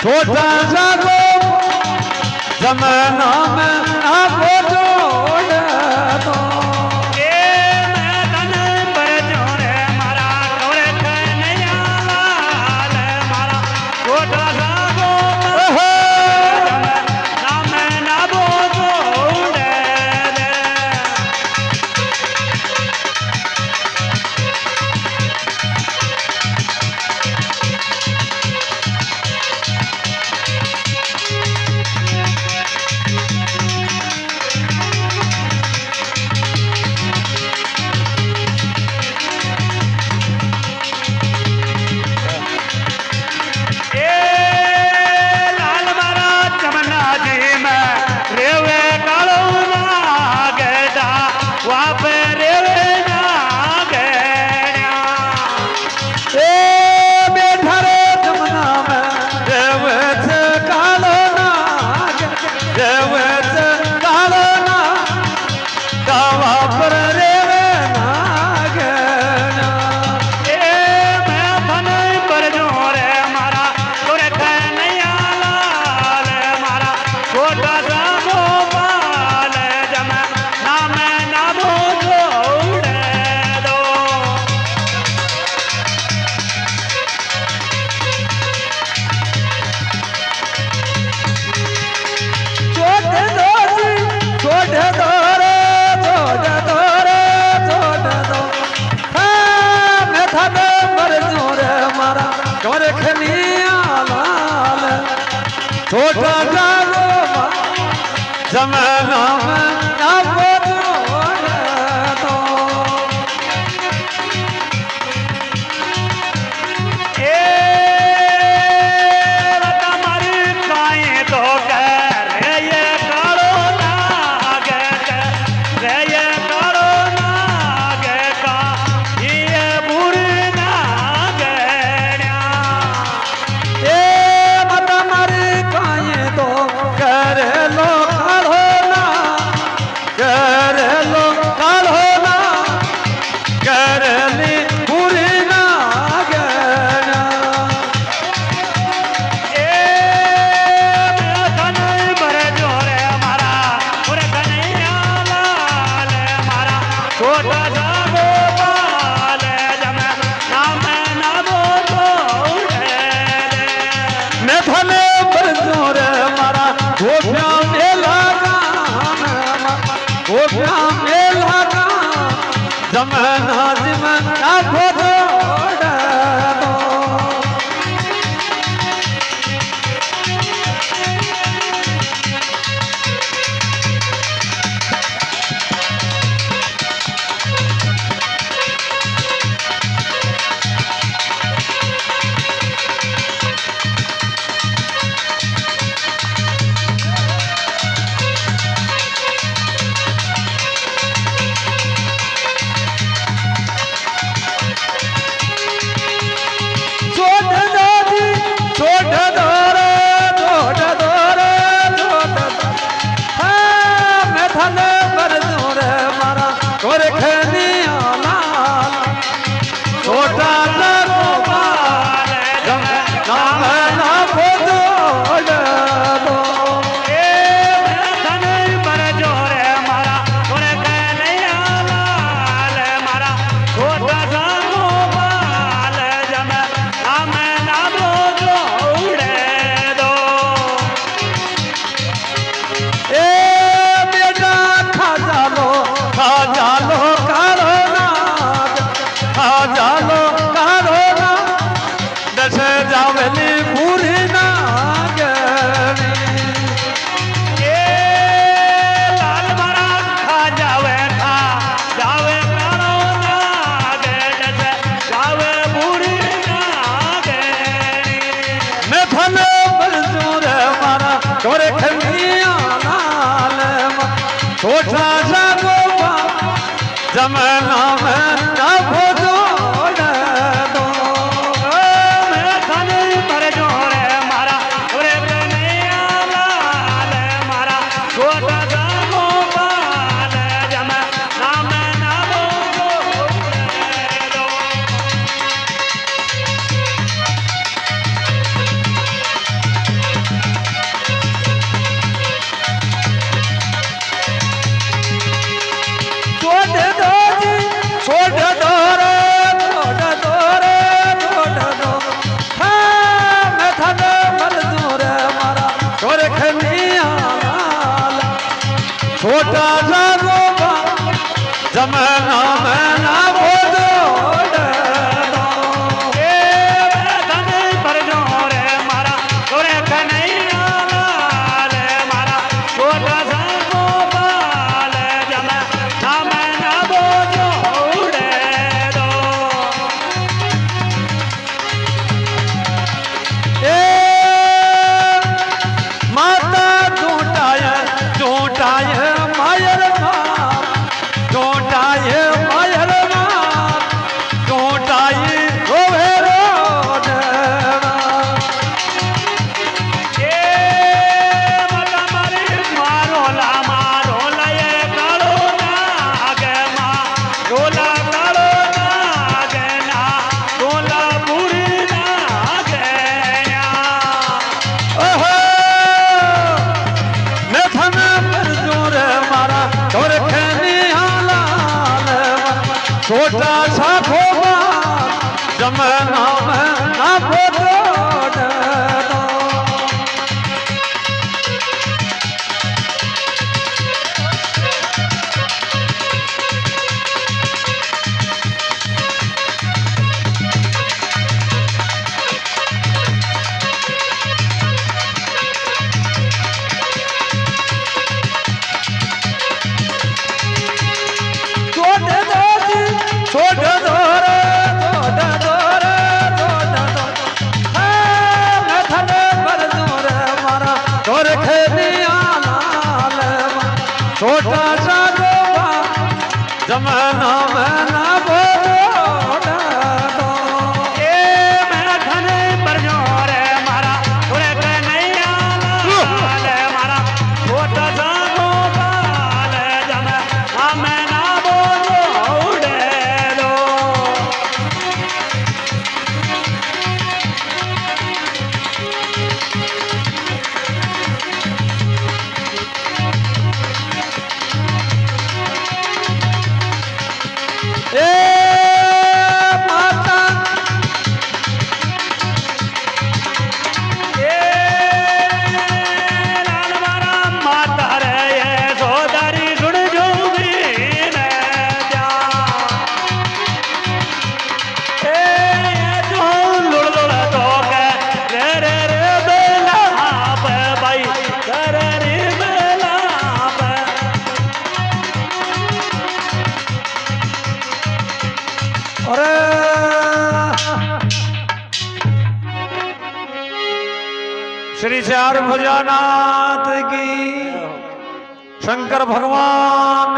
छोटा जागो जमाना में आपो जोड़ दो मैं तने पर जोड़े मारा तोरे कन्हैया लाल मारा छोटा जागो जमाना में ना बो जोड़े दे छोटा जागो जमाना में आपो जोड़ दो तुम्हारी काएं तो कर ये कालो नागे रे ये कालो नागे का ये बुरी नागे कर लो कालो ना कर लो कालो ना कर ली बुरी ना गना छोटा जागो बाल जम नाम ना मैं भले बरजोर मारा वो प्याम मेला वो प्याम मेला जमाना जमाना फोटो छोटा छोटा जागो जमाना में ना फोटो दो मैं थाने पर जोरे मारा ओरे कन्हैया लाल मारा छोटा जागो बाल जम नाम ना दो। પોતો ડરો છોડ દોર મારા ઢોર ખેતિયા છોટા સાગોવા જમાના મના બોડા એ મેઠન પરજો રે મારા ઓરે કનૈયા લાલ મારા છોટા સાગો બાલ જમ અમે ના બોલો ઉડેલો એ માતા એ લાલ મારા માતા રે એ સોદારી ગુણ જોગી ને ત્યાં એ જો લુળ લુળ તો કે રે બેલા પે ભાઈ કરે રે બેલા પે અરે श्री चार भोजानाथ की शंकर भगवान